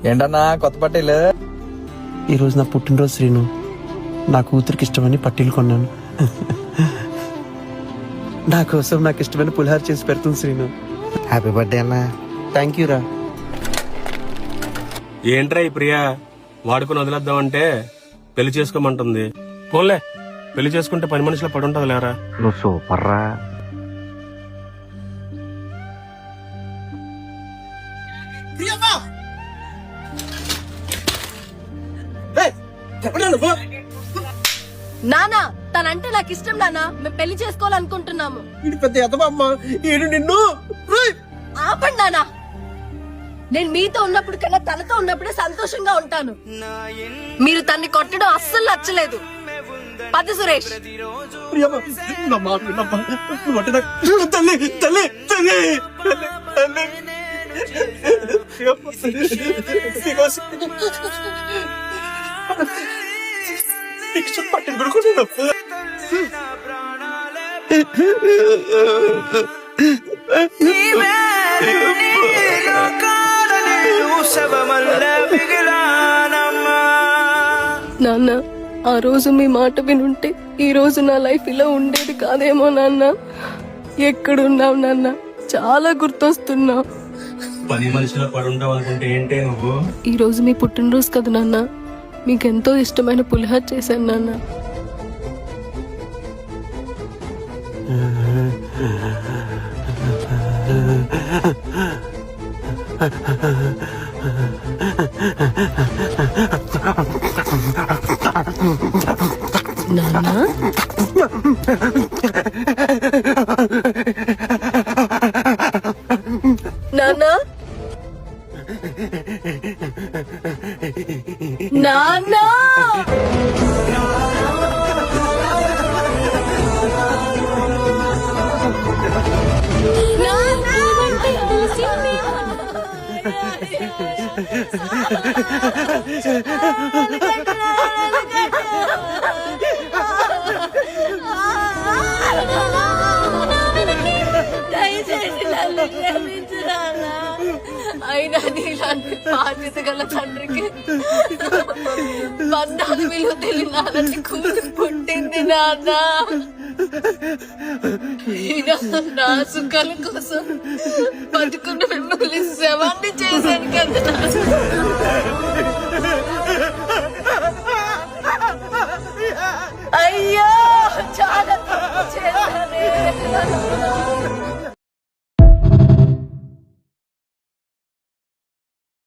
ఏంటన్నా కొత్త పట్టీలు? ఈరోజు నా పుట్టినరోజు శ్రీను. నా కూతురికి ఇష్టమని పట్టీలు కొన్నాను. నా కోసం నాకు ఇష్టమైన పులిహార చేసి పెడుతుంది శ్రీను. హ్యాపీ బర్త్డే అన్నా. థ్యాంక్ యూ రా. ఏంట్రా ఈ ప్రియా వాడుకుని వదిలేద్దామంటే పెళ్లి చేసుకోమంటుంది. పోన్లే, పెళ్లి చేసుకుంటే పని మనుషుల పడుంటది లేరా. నువ్వు సూపర్ రా. నానా తనంటే నాకు ఇష్టం నానా, మేము పెళ్లి చేసుకోవాలనుకుంటున్నాము. పెద్ద ఎదవమ్మ నిన్ను. ఆపండి నానా, నేను మీతో ఉన్నప్పుడు కన్నా తనతో ఉన్నప్పుడే సంతోషంగా ఉంటాను. మీరు తన్ని కొట్టడం అస్సలు నచ్చలేదు. పద సురేష్. తల్లి తల్లి తల్లి నాన్న, ఆ రోజు మీ మాట వినుంటే ఈ రోజు నా లైఫ్ ఇలా ఉండేది కాదేమో నాన్న. ఎక్కడున్నావు నాన్న? చాలా గుర్తొస్తున్నావు. పని మనుషుల పడుంటావు అనుకుంటే ఏంటే నువ్వు? ఈ రోజు మీ పుట్టినరోజు కదా నాన్న, మీకెంతో ఇష్టమైన పులిహార చేశాను నాన్న. నాన్న నాన్న నాన్న అయినా నీలాంటి బాధ్యత గల తండ్రికి బంధాలు విలువ తెలియనాలని కూతురు పుట్టింది నాన్న. నా సుఖాల కోసం బతుకున్న మిమ్మల్ని శవాన్ని చేశాను కదా. అయ్యో చాలా చేశానే.